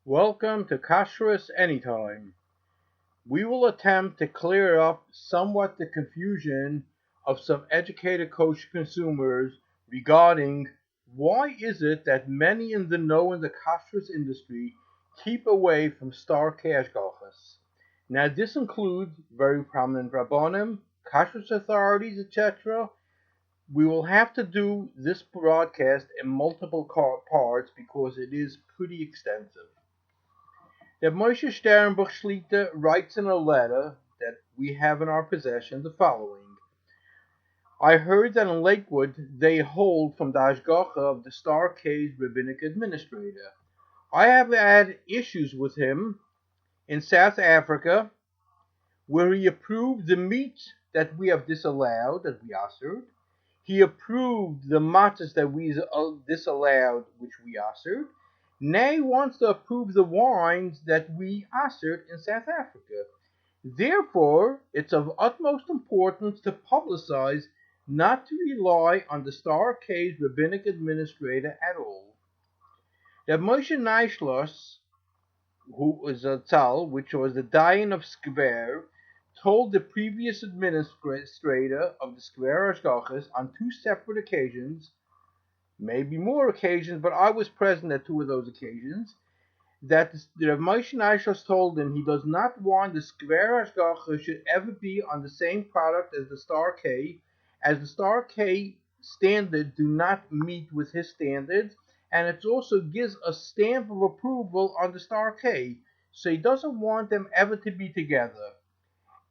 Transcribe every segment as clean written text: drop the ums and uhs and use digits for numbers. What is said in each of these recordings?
Welcome to Kashrus Anytime. We will attempt to clear up somewhat the confusion of some educated kosher consumers regarding why is it that many in the know in the Kashrus industry keep away from star cash gachas. Now this includes very prominent Rabbonim, Kashrus authorities, etc. We will have to do this broadcast in multiple parts because it is pretty extensive. The Moshe Sternbuch Shlita writes in a letter that we have in our possession the following. I heard that in Lakewood they hold from the Hashgacha of the Star K's rabbinic administrator. I have had issues with him in South Africa where he approved the meat that we have disallowed, that we assered. He approved the matzahs that we disallowed, which we assered. Now he wants to approve the wines that we assered in South Africa. Therefore, it's of utmost importance to publicize, not to rely on the Star K's rabbinic administrator at all. That Moshe Neishlos, who was a tzal, which was the Dayan of Skver, told the previous administrator of the Skver Hashgachas on two separate occasions, maybe more occasions, but I was present at two of those occasions, that the Moshe Neishlos told him he does not want the Skver Hashgacha should ever be on the same product as the Star K, as the Star K standard do not meet with his standards, and it also gives a stamp of approval on the Star K, so he doesn't want them ever to be together.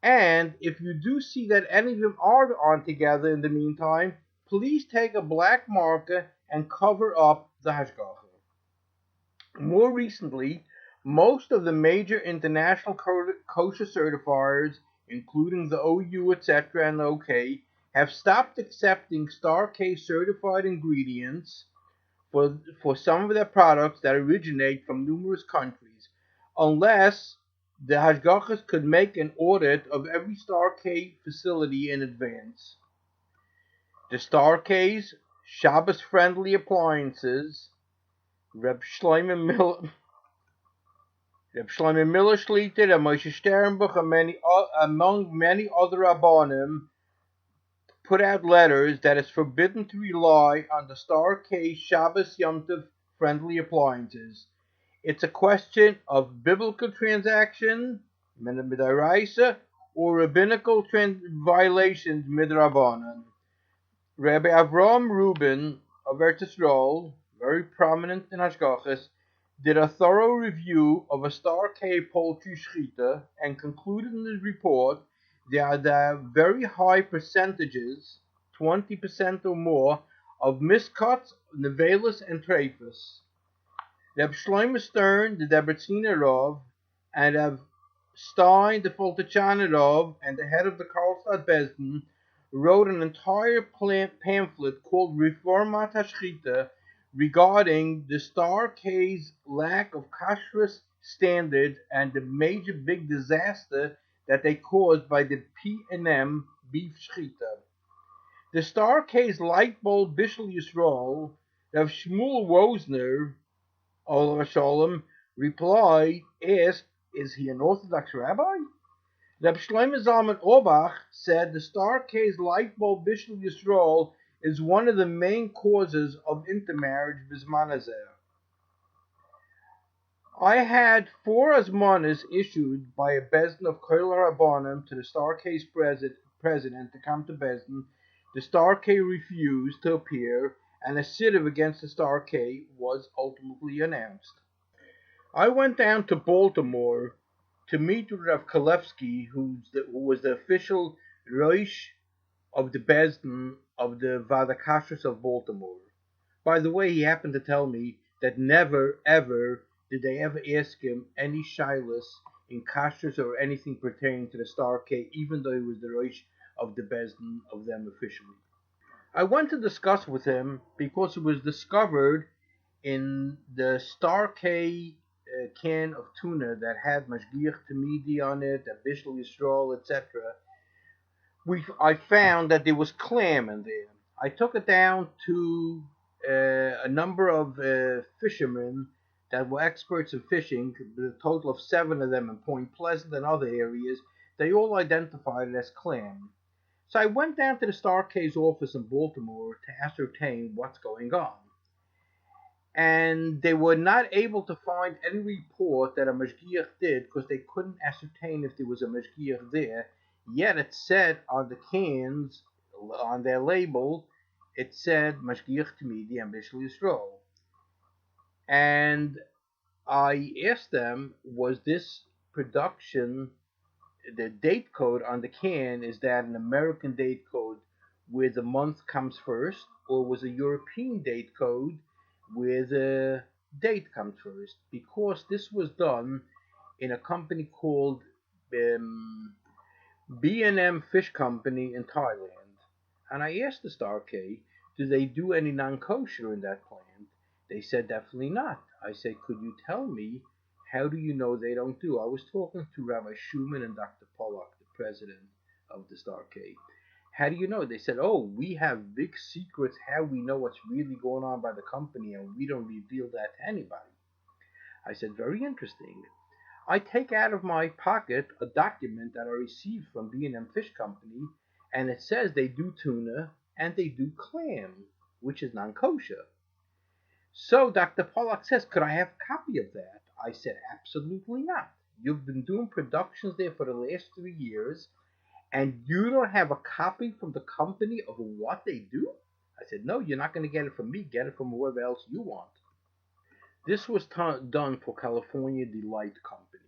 And if you do see that any of them are on together in the meantime, please take a black marker and cover up the Hashgacha. More recently, most of the major international kosher certifiers, including the OU, etc., and OK, have stopped accepting Star K certified ingredients for some of their products that originate from numerous countries, unless the Hashgachas could make an audit of every Star K facility in advance. The Star K's Shabbos-friendly appliances, Reb Shlomo Miller Shlita, and Moshe Sternbuch, and among many other Rabbonim, put out letters that it's forbidden to rely on the Star K Shabbos Yom Tov friendly appliances. It's a question of biblical transaction, midaraisa, or rabbinical violations, midrabanan. Rabbi Avraham Rubin of Eretz Yisrael, very prominent in Hashgachas, did a thorough review of a Star K poultry shchita and concluded in his report there are very high percentages, 20% or more, of miscuts, nevelas, and treifas. Reb Shlomo Stern, the Debreciner Rav, and Reb Stein, the Foltachana Rav, and the head of the Karlstadt Bezdin, wrote an entire pamphlet called Reformat HaShchita regarding the Star K's lack of Kashrus standards and the major big disaster that they caused by the P&M beef shchita. The Star K's light bulb Bishul Yisrael, Rav Shmuel Wozner, Olav Shalom, replied, asked, is he an Orthodox rabbi? Reb Shlomo Zalman Auerbach said the Star K's light bulb Bishul Yisrael is one of the main causes of intermarriage Bisman Hazeh. I had 4 azmanas issued by a Bezdin of Kol Rabbonim to the Star K's president to come to Bezdin. The Star K refused to appear, and a sit-of against the Star K was ultimately announced. I went down to Baltimore to meet with Rav Kalevsky, who was the official Rosh of the Bezdin of the Vada Kashrus of Baltimore. By the way, he happened to tell me that never, ever did they ever ask him any shilas in Kashrus or anything pertaining to the Star K, even though he was the Rosh of the Bezdin of them officially. I went to discuss with him because it was discovered in the Star K can of tuna that had Mashgiach Tamidi on it, a Bishul Yisrael, etc. I found that there was clam in there. I took it down to a number of fishermen that were experts in fishing, a total of 7 of them in Point Pleasant and other areas. They all identified it as clam. So I went down to the Starcase office in Baltimore to ascertain what's going on. And they were not able to find any report that a mashgiach did because they couldn't ascertain if there was a mashgiach there. Yet it said on the cans, on their label, it said mashgiach Tamidi and Bishul Yisrael. And I asked them, was this production, the date code on the can, is that an American date code where the month comes first, or was a European date code where the date comes first? Because this was done in a company called B&M Fish Company in Thailand. And I asked the Star K, do they do any non-kosher in that plant? They said definitely not. I said, could you tell me, how do you know they don't do? I was talking to Rabbi Schumann and Dr. Pollack, the president of the Star K. How do you know? They said, oh, we have big secrets how we know what's really going on by the company, and we don't reveal that to anybody. I said, very interesting. I take out of my pocket a document that I received from B&M Fish Company, and it says they do tuna and they do clam, which is non-kosher. So Dr. Pollack says, could I have a copy of that? I said, absolutely not. You've been doing productions there for the last 3 years, and you don't have a copy from the company of what they do? I said, no, you're not going to get it from me. Get it from whoever else you want. This was done for California Delight Company.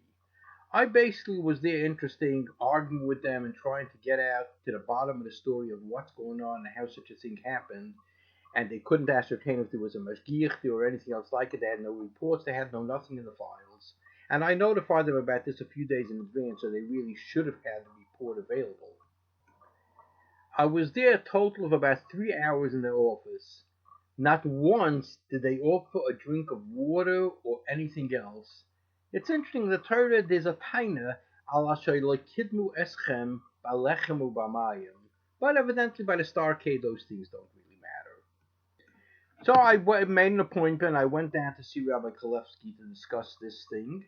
I basically was there interesting, arguing with them and trying to get out to the bottom of the story of what's going on and how such a thing happened. And they couldn't ascertain if there was a mashgiach or anything else like it. They had no reports. They had nothing in the files. And I notified them about this a few days in advance, so they really should have had the report available. I was there a total of about 3 hours in their office. Not once did they offer a drink of water or anything else. It's interesting, in the Torah there's a taina, ala shaylo kidmu eschem balechem ubamayim. But evidently by the Star K those things don't really matter. So I made an appointment. I went down to see Rabbi Kalevsky to discuss this thing.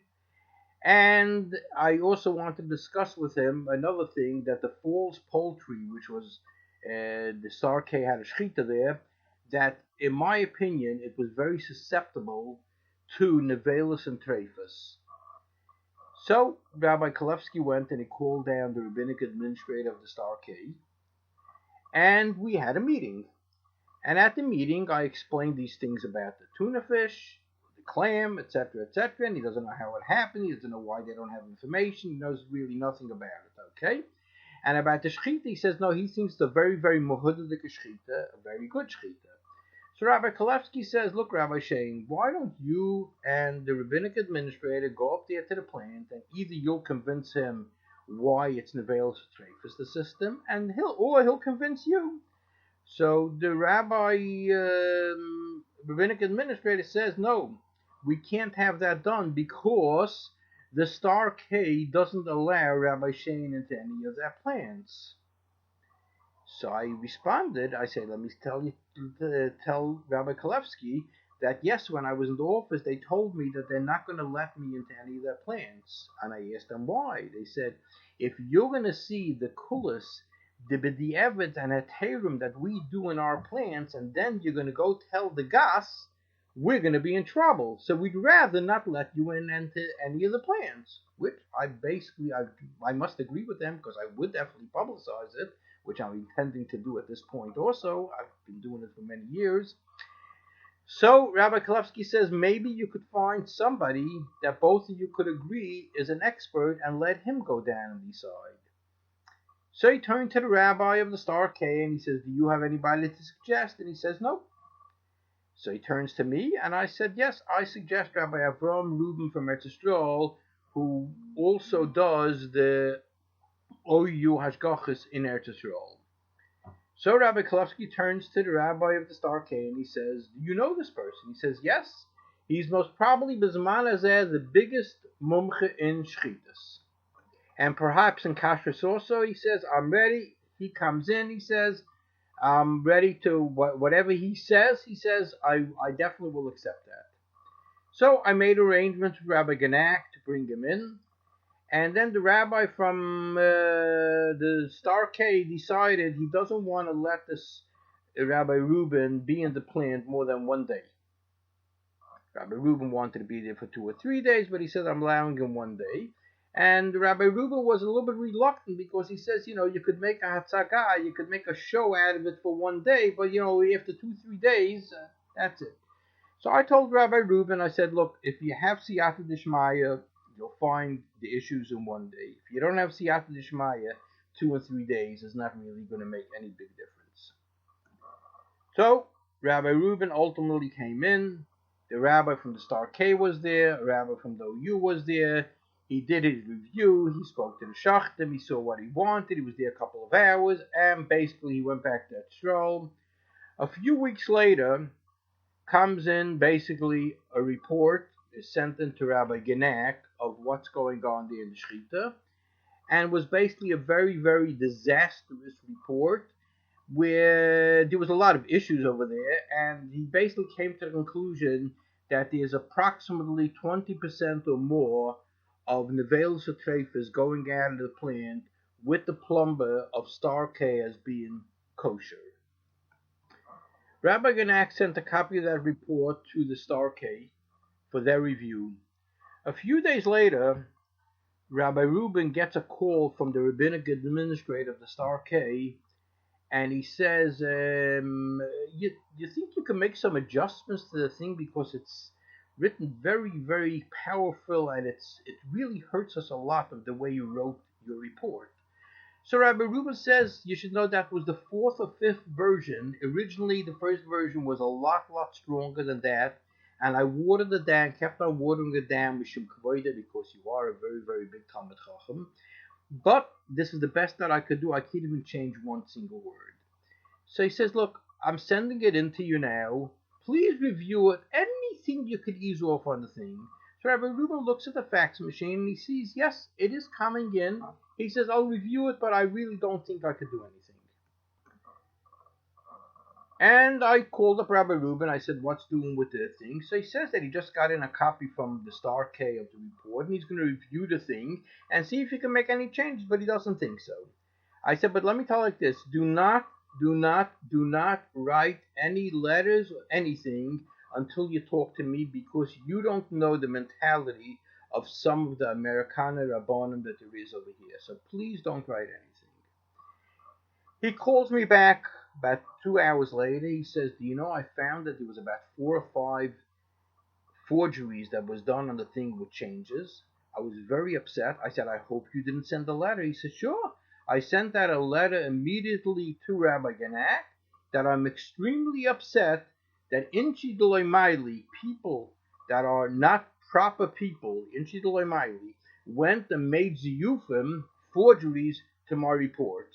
And I also wanted to discuss with him another thing, that the false poultry, which was the Star K had a shechita there, that in my opinion it was very susceptible to nevelis and trephus. So Rabbi Kalevsky went and he called down the rabbinic administrator of the Star K, and we had a meeting. And at the meeting I explained these things about the tuna fish, the clam, etc., etc., and he doesn't know how it happened. He doesn't know why they don't have information. He knows really nothing about it, okay? And about the shechita, he says, no, he thinks it's a very, very mohudelik shechita, a very good shechita. So Rabbi Kalevsky says, look, Rabbi Shane, why don't you and the rabbinic administrator go up there to the plant, and either you'll convince him why it's nevelis trephus, the system, and he'll convince you. So the rabbinic administrator says, no, we can't have that done because the Star K doesn't allow Rabbi Shane into any of their plans. So I responded, I said, let me tell Rabbi Kalevsky that yes, when I was in the office, they told me that they're not going to let me into any of their plans. And I asked them why. They said, if you're going to see the kulas, the b'di'evet and heterim that we do in our plants, and then you're going to go tell the gas, we're going to be in trouble. So we'd rather not let you in into any of the plans. Which I must agree with them, because I would definitely publicize it, which I'm intending to do at this point also. I've been doing it for many years. So Rabbi Kalevsky says maybe you could find somebody that both of you could agree is an expert and let him go down and decide. So he turned to the rabbi of the Star K and he says, do you have anybody to suggest? And he says, no. So he turns to me and I said, yes, I suggest Rabbi Avram Rubin from Eretz Yisrael, who also does the OU Hashgachas in Eretz Yisrael. So Rabbi Kalevsky turns to the rabbi of the Star K and he says, do you know this person? He says, yes. He's most probably Bizman Azeh, the biggest mumche in Shchitas. And perhaps in Kashrus also. He says, I'm ready. He comes in, he says, I'm ready to, whatever he says, I definitely will accept that. So I made arrangements with Rabbi Genack to bring him in. And then the rabbi from the Star K decided he doesn't want to let this Rabbi Reuben be in the plant more than one day. Rabbi Reuben wanted to be there for 2 or 3 days, but he said, I'm allowing him one day. And Rabbi Reuben was a little bit reluctant because he says, you could make a hatzagah, you could make a show out of it for one day, but, after 2-3 days, that's it. So I told Rabbi Reuben, I said, look, if you have siyata d'shmaya, you'll find the issues in one day. If you don't have siyata d'shmaya, 2 or 3 days is not really going to make any big difference. So Rabbi Reuben ultimately came in. The rabbi from the Star K was there. A rabbi from the OU was there. He did his review. He spoke to the shachtim. He saw what he wanted. He was there a couple of hours. And basically he went back to that stroll. A few weeks later, comes in basically a report is sent in to Rabbi Genack of what's going on there in the Shechita, and was basically a very, very disastrous report where there was a lot of issues over there, and he basically came to the conclusion that there's approximately 20% or more of Nevel certifiers going out of the plant with the plumber of Star K as being kosher. Rabbi Genack sent a copy of that report to the Star K for their review. A few days later, Rabbi Reuben gets a call from the rabbinic administrator of the Star K, and he says, you think you can make some adjustments to the thing because it's written very, very powerful, and it really hurts us a lot of the way you wrote your report. So Rabbi Reuben says you should know that was the 4th or 5th version. Originally, the first version was a lot stronger than that. And I watered it down, kept on watering it down, Mishum Kavoida, because you are a very, very big Talmid Chacham. But this is the best that I could do. I can't even change one single word. So he says, look, I'm sending it in to you now. Please review it. Anything you could ease off on the thing. So Rabbi Reuben looks at the fax machine and he sees, yes, it is coming in. He says, I'll review it, but I really don't think I could do anything. And I called up Rabbi Reuben. I said, what's doing with the thing? So he says that he just got in a copy from the Star K of the report, and he's going to review the thing and see if he can make any changes, but he doesn't think so. I said, but let me tell you like this. Do not write any letters or anything until you talk to me, because you don't know the mentality of some of the Americana Rabbonim that there is over here. So please don't write anything. He calls me back about 2 hours later. He says, do you know, I found that there was about 4 or 5 forgeries that was done on the thing with changes. I was very upset. I said, I hope you didn't send a letter. He said, sure. I sent out a letter immediately to Rabbi Genack that I'm extremely upset that Inchi Doloi Maili, people that are not proper people, Inchi Doloi Maili, went and made ziyufim, forgeries, to my report.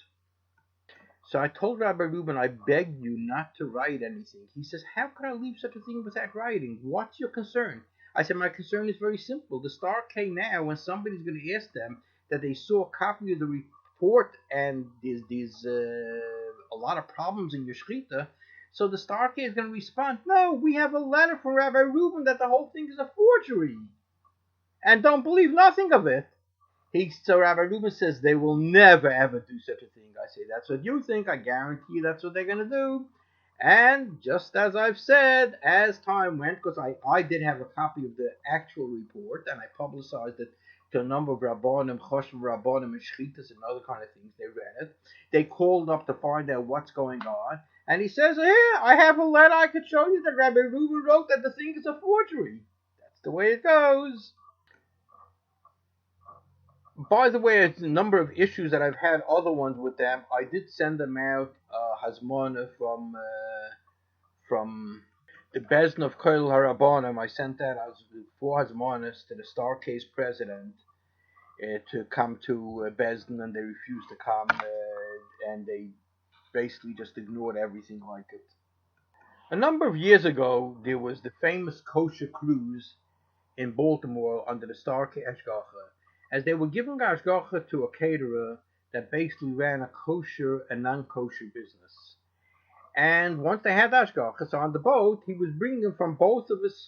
So I told Rabbi Reuben, I beg you not to write anything. He says, how can I leave such a thing without writing? What's your concern? I said, my concern is very simple. The Star K now, when somebody's going to ask them that they saw a copy of the report and there's a lot of problems in your shechita, so the Star K is going to respond, no, we have a letter from Rabbi Reuben that the whole thing is a forgery. And don't believe nothing of it. So Rabbi Reuben says they will never ever do such a thing. I say, that's what you think. I guarantee that's what they're going to do. And just as I've said, as time went, because I did have a copy of the actual report, and I publicized it to a number of Rabbonim, Kosher Rabbonim, and Shchitas, and other kind of things. They read it. They called up to find out what's going on. And he says, here, I have a letter I could show you that Rabbi Reuben wrote that the thing is a forgery. That's the way it goes. By the way, it's a number of issues that I've had other ones with them. I did send them out Hazmona from the Bezdin of Koil Harabonim. I sent that as 4 Hazmonas to the Star Case president to come to Bezdin, and they refused to come, and they basically just ignored everything like it. A number of years ago, there was the famous kosher cruise in Baltimore under the Star Case Ashgacha, as they were giving Ashgacha to a caterer that basically ran a kosher and non-kosher business. And once they had Ashgachas on the boat, he was bringing them from both of his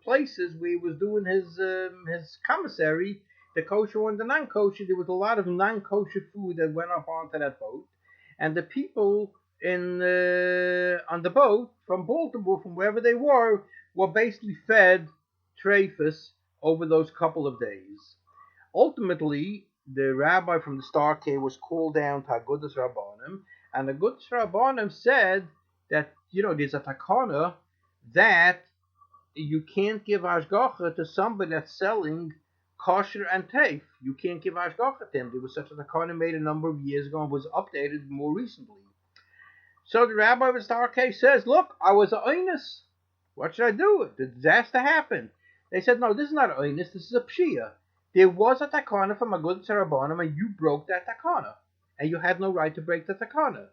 places where he was doing his commissary, the kosher and the non-kosher. There was a lot of non-kosher food that went up onto that boat, and the people in on the boat from Baltimore, from wherever they were basically fed treifus over those couple of days. Ultimately, the rabbi from the Star K was called down to Agudas Rabbonim, and Agudas Rabbonim said that, there's a takana that you can't give ashgacha to somebody that's selling kosher and teif. You can't give ashgacha to him. There was such a takana made a number of years ago and was updated more recently. So the rabbi of the Star K says, look, I was a oinus. What should I do? The disaster happened. They said, no, this is not a oinus, this is a pshia. There was a takana from Agudas Rabbonim, and you broke that takana, and you had no right to break the takana.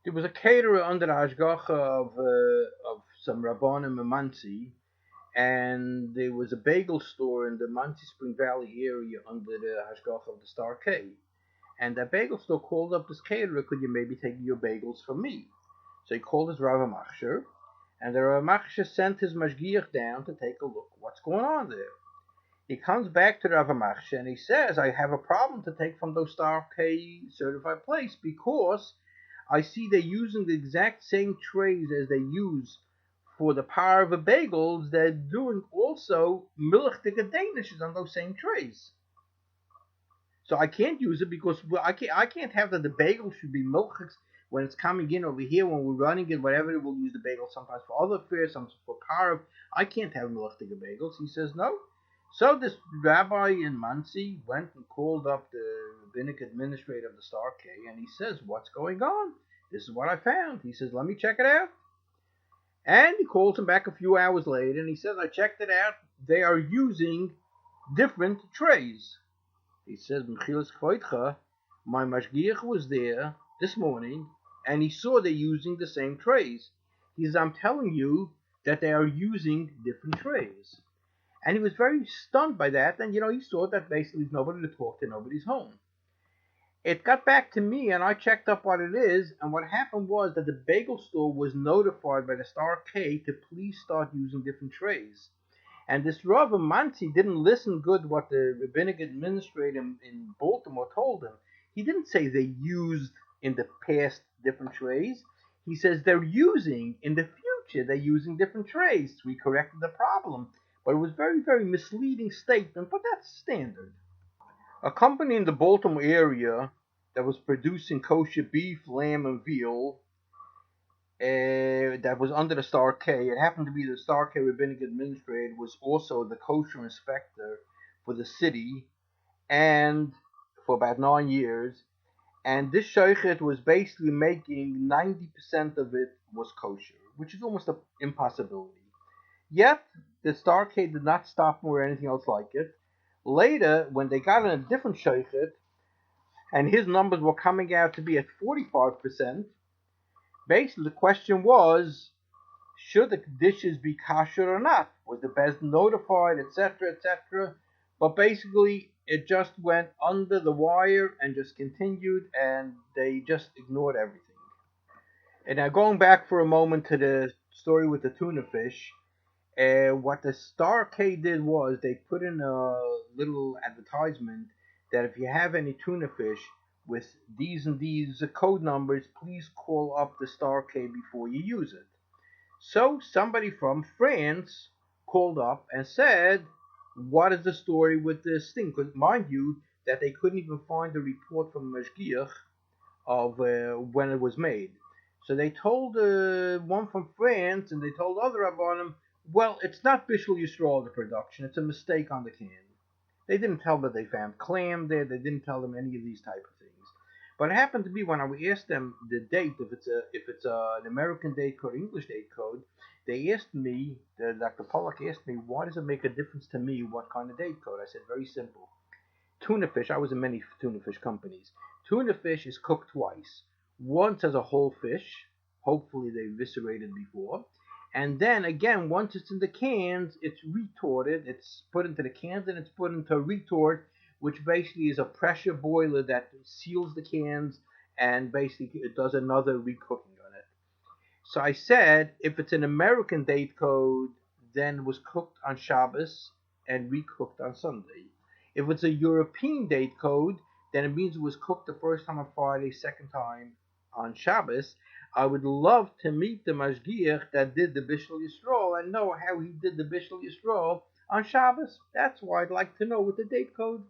There was a caterer under the hashgacha of some Rabbonim in Monsey, and there was a bagel store in the Monsey Spring Valley area under the hashgacha of the Star K. And that bagel store called up this caterer, could you maybe take your bagels from me? So he called his Rav Machsher, and the Rav Machsher sent his mashgiach down to take a look what's going on there. He comes back to the Rav Machsher and he says, I have a problem to take from those Star K certified place because I see they're using the exact same trays as they use for the power of the bagels. They're doing also milchtige danishes on those same trays. So I can't use it because I can't have that the bagel should be milchigs when it's coming in over here, when we're running it, whatever, we'll use the bagel sometimes for other affairs, sometimes for parv. I can't have milchtige bagels. He says no. So this rabbi in Monsey went and called up the rabbinic administrator of the Star K, and he says, what's going on? This is what I found. He says, let me check it out. And he calls him back a few hours later, and he says, I checked it out. They are using different trays. He says, my mashgiach was there this morning, and he saw they're using the same trays. He says, I'm telling you that they are using different trays. And he was very stunned by that, and he saw that basically there's nobody to talk to, nobody's home. It got back to me, and I checked up what it is, and what happened was that the bagel store was notified by the Star K to please start using different trays. And this Rav Monsey didn't listen good what the rabbinic administrator in Baltimore told him. He didn't say they used in the past different trays. He says they're using in the future, they're using different trays. We corrected the problem. But it was very, very misleading statement, but that's standard. A company in the Baltimore area that was producing kosher beef, lamb, and veal that was under the Star K. It happened to be the Star K rabbinic administrator was also the kosher inspector for the city, and for about 9 years. And this shochet was basically making 90% of it was kosher, which is almost an impossibility. Yet the Star K did not stop him or anything else like it. Later, when they got in a different shochet, and his numbers were coming out to be at 45%, basically the question was, should the dishes be kosher or not? Was the Bezdin notified, etc., etc.? But basically, it just went under the wire and just continued, and they just ignored everything. And now going back for a moment to the story with the tuna fish, what the Star K did was they put in a little advertisement that if you have any tuna fish with these and these code numbers, please call up the Star K before you use it. So somebody from France called up and said, what is the story with this thing? Because mind you, that they couldn't even find a report from Mashgiach of when it was made. So they told one from France, and they told other Rabbonim, well, it's not Bishul Yisrael, the production. It's a mistake on the can. They didn't tell them they found clam there. They didn't tell them any of these type of things. But it happened to be when I asked them the date, if it's an American date code, English date code, they asked me, Dr. Pollack asked me, why does it make a difference to me what kind of date code? I said, very simple. Tuna fish, I was in many tuna fish companies. Tuna fish is cooked twice. Once as a whole fish, hopefully they eviscerated before. And then again, once it's in the cans, it's retorted. It's put into the cans and it's put into a retort which basically is a pressure boiler that seals the cans and basically it does another recooking on it. So I said, if it's an American date code, then it was cooked on Shabbos and recooked on Sunday. If it's a European date code, then it means it was cooked the first time on Friday, second time on Shabbos. I would love to meet the Mashgiach that did the Bishul Yisrael and know how he did the Bishul Yisrael on Shabbos. That's why I'd like to know with the date code.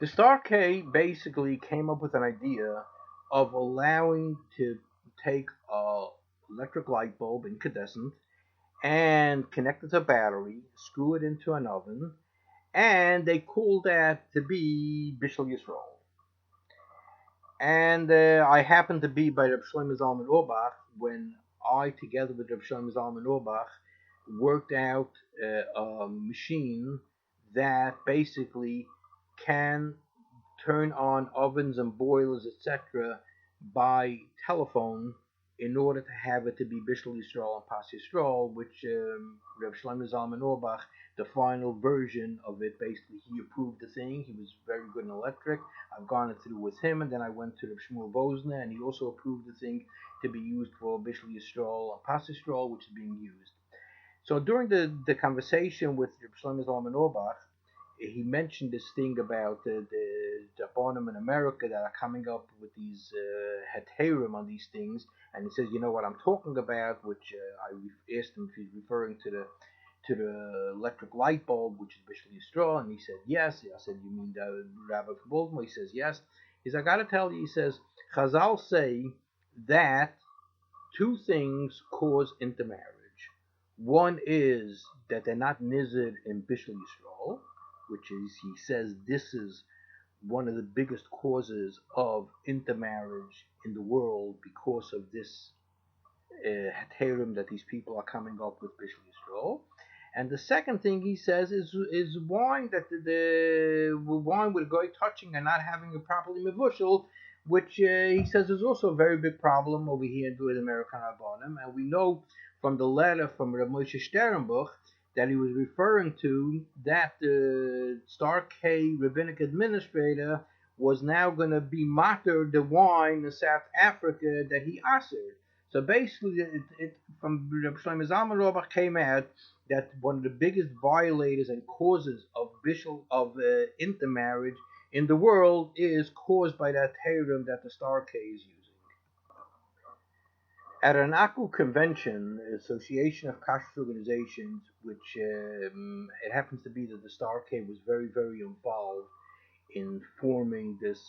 The Star K basically came up with an idea of allowing to take a electric light bulb, incandescent, and connect it to a battery, screw it into an oven, and they called that to be Bishul Yisrael. And I happened to be by Reb Shlomo Zalman Auerbach when I, together with Reb Shlomo Zalman Auerbach, worked out a machine that basically can turn on ovens and boilers, etc., by telephone in order to have it to be Bishul Yisrael and Pas Yisrael, which Reb Shlomo Zalman Auerbach, the final version of it, basically he approved the thing. He was very good in electric. I've gone it through with him, and then I went to Reb Shmuel Bosner, and he also approved the thing to be used for Bishul Yisrael and Pas Yisrael, which is being used. So during the conversation with Reb Shlomo Zalman Auerbach, he mentioned this thing about the Rabbonim in America that are coming up with these heterim on these things, and he says, you know what I'm talking about, which I asked him if he's referring to the electric light bulb, which is Bishul Yisrael, and he said yes. I said, you mean the Rabbi from Baltimore? He says yes. He says, I got to tell you, he says, Chazal say that two things cause intermarriage. One is that they're not nizid in Bishul Yisrael, which is, he says, this is one of the biggest causes of intermarriage in the world because of this heterim that these people are coming up with Bishul Yisrael. And the second thing he says is wine, that the wine with a goy touching and not having it properly mevushal, which he says is also a very big problem over here with American Rabbonim. And we know from the letter from Rav Moshe Sternbuch that he was referring to that the Star K rabbinic administrator was now going to be matter the wine in South Africa that he assered. So basically, it from Reb Shlomo Zalman Auerbach came out that one of the biggest violators and causes of intermarriage in the world is caused by that heterim that the Star K is using. At an ACU convention, Association of Kashrus Organizations, which it happens to be that the Star K was very, very involved in forming this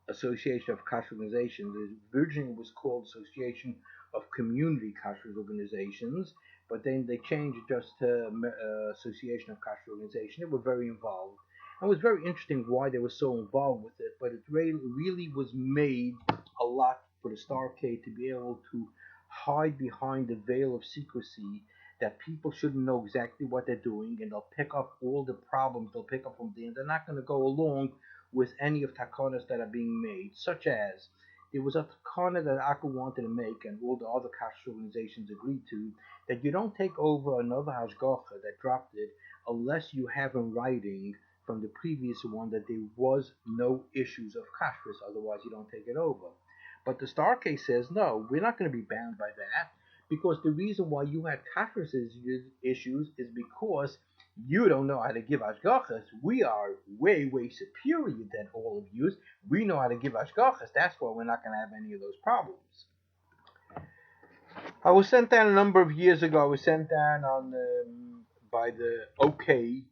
Association of Kashrus Organizations. It originally was called Association of Community Kashrus Organizations, but then they changed it just to Association of Kashrus Organizations. They were very involved. And it was very interesting why they were so involved with it, but it really was made a lot for the Star K to be able to hide behind the veil of secrecy, that people shouldn't know exactly what they're doing, and they'll pick up all the problems they'll pick up from there. They're not going to go along with any of takonas that are being made, such as there was a takana that ACU wanted to make, and all the other Kashrus organizations agreed to, that you don't take over another hashgacha that dropped it unless you have in writing from the previous one that there was no issues of Kashrus, otherwise you don't take it over. But the Star K says, no, we're not going to be bound by that, because the reason why you had Kashrus issues is because you don't know how to give hashgachas. We are way, way superior than all of you. We know how to give hashgachas. That's why we're not going to have any of those problems. I was sent down a number of years ago. I was sent down on by the OK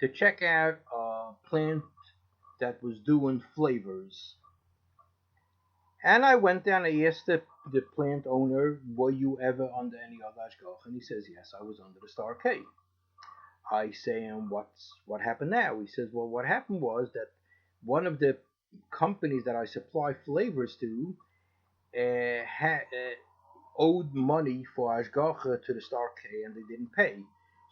to check out a plant that was doing flavors. And I went down and asked the plant owner, were you ever under any other hashgacha? And he says, yes, I was under the Star K. I say, and what happened now? He says, well, what happened was that one of the companies that I supply flavors to owed money for hashgacha to the Star K, and they didn't pay.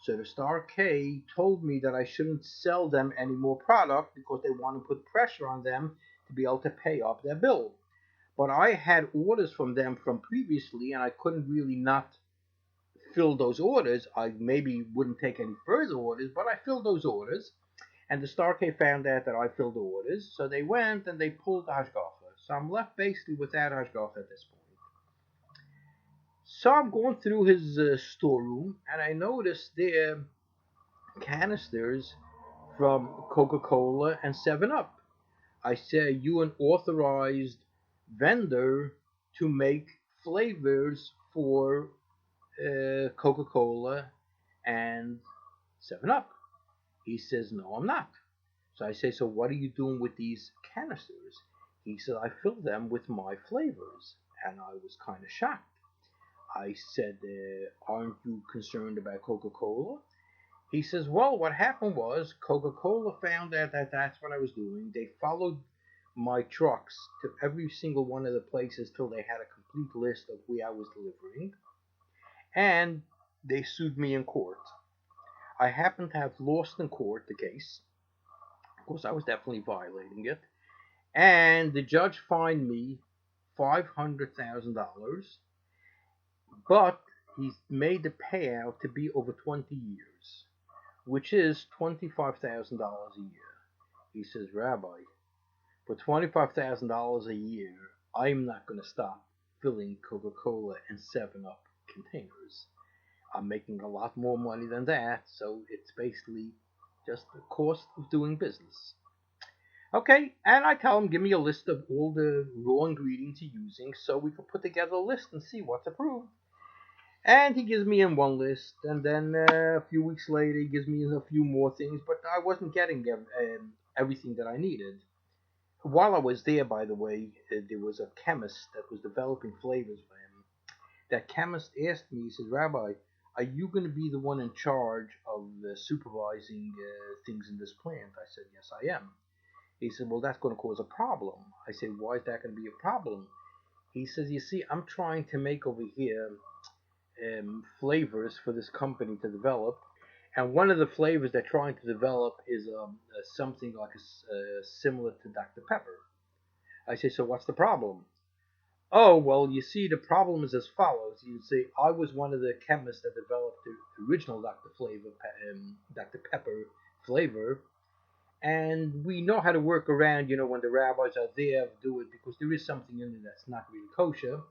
So the Star K told me that I shouldn't sell them any more product because they want to put pressure on them to be able to pay off their bill. But I had orders from them from previously, and I couldn't really not fill those orders. I maybe wouldn't take any further orders, but I filled those orders. And the Starcade found out that I filled the orders, so they went and they pulled the hashgacha. So I'm left basically without hashgacha at this point. So I'm going through his storeroom, and I noticed there canisters from Coca-Cola and 7-Up. I say, you an authorized vendor to make flavors for Coca-Cola and 7-Up? He says, no, I'm not. So I say, so what are you doing with these canisters? He said, I fill them with my flavors. And I was kind of shocked. I said, aren't you concerned about Coca-Cola? He says, well, what happened was Coca-Cola found out that that's what I was doing. They followed my trucks to every single one of the places till they had a complete list of where I was delivering. And they sued me in court. I happen to have lost in court the case. Of course, I was definitely violating it. And the judge fined me $500,000, but he made the payout to be over 20 years, which is $25,000 a year. He says, Rabbi, for $25,000 a year, I'm not going to stop filling Coca-Cola and 7-Up containers. I'm making a lot more money than that, so it's basically just the cost of doing business. Okay, and I tell him, give me a list of all the raw ingredients you're using so we can put together a list and see what's approved. And he gives me in one list, and then a few weeks later he gives me a few more things, but I wasn't getting everything that I needed. While I was there, by the way, there was a chemist that was developing flavors for him. That chemist asked me, he says, Rabbi, are you going to be the one in charge of supervising things in this plant? I said, yes, I am. He said, well, that's going to cause a problem. I said, why is that going to be a problem? He says, you see, I'm trying to make over here flavors for this company to develop. And one of the flavors they're trying to develop is something like similar to Dr. Pepper. I say, so what's the problem? Oh, well, you see, the problem is as follows. You see, I was one of the chemists that developed the original Dr. Pepper flavor. And we know how to work around, when the rabbis are there, do it, because there is something in it that's not really kosher.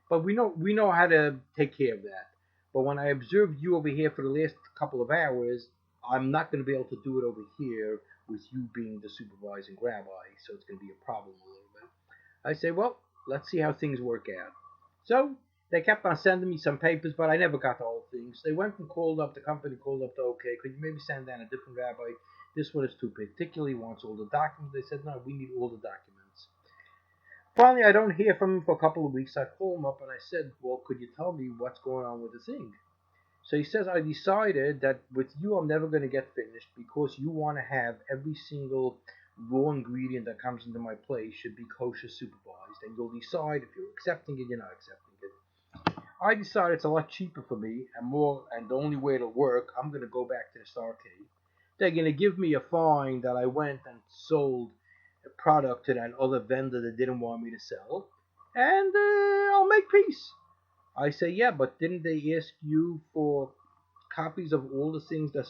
But we know how to take care of that. But when I observed you over here for the last couple of hours, I'm not going to be able to do it over here with you being the supervising rabbi, so it's going to be a problem a little bit. I say, well, let's see how things work out. So they kept on sending me some papers, but I never got the whole thing. So they went and called up, the company called up to, okay, could you maybe send down a different rabbi? This one is too particular, he wants all the documents. They said, no, we need all the documents. Finally, I don't hear from him for a couple of weeks. I call him up and I said, well, could you tell me what's going on with the thing? So he says, I decided that with you, I'm never going to get finished because you want to have every single raw ingredient that comes into my place should be kosher supervised. And you'll decide if you're accepting it, you're not accepting it. I decided it's a lot cheaper for me and the only way it'll work, I'm going to go back to the Starcade. They're going to give me a fine that I went and sold a product to that other vendor that didn't want me to sell, and I'll make peace. I say, yeah, but didn't they ask you for copies of all the things that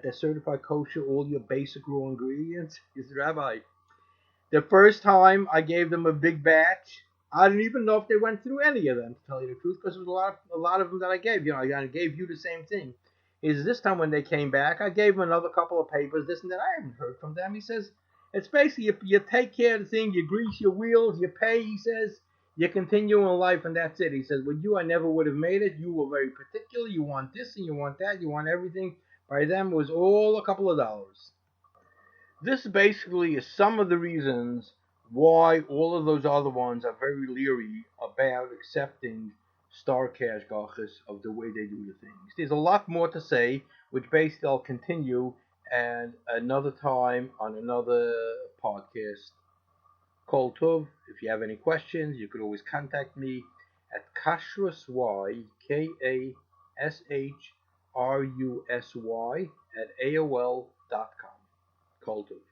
they're certified kosher, all your basic raw ingredients? He said, Rabbi, the first time I gave them a big batch, I didn't even know if they went through any of them, to tell you the truth, because there was a lot of them that I gave. I gave you the same thing. Is this time when they came back, I gave them another couple of papers, this and that. I haven't heard from them. He says, it's basically you take care of the thing, you grease your wheels, you pay, he says, you continue in life, and that's it. He says, with you, I never would have made it. You were very particular. You want this and you want that. You want everything. By them, it was all a couple of dollars. This basically is some of the reasons why all of those other ones are very leery about accepting star cash gachas of the way they do the things. There's a lot more to say, which basically I'll continue and another time on another podcast. Kol Tov. If you have any questions, you could always contact me at Kashrus, KASHRUSY at AOL.com. Kol Tov.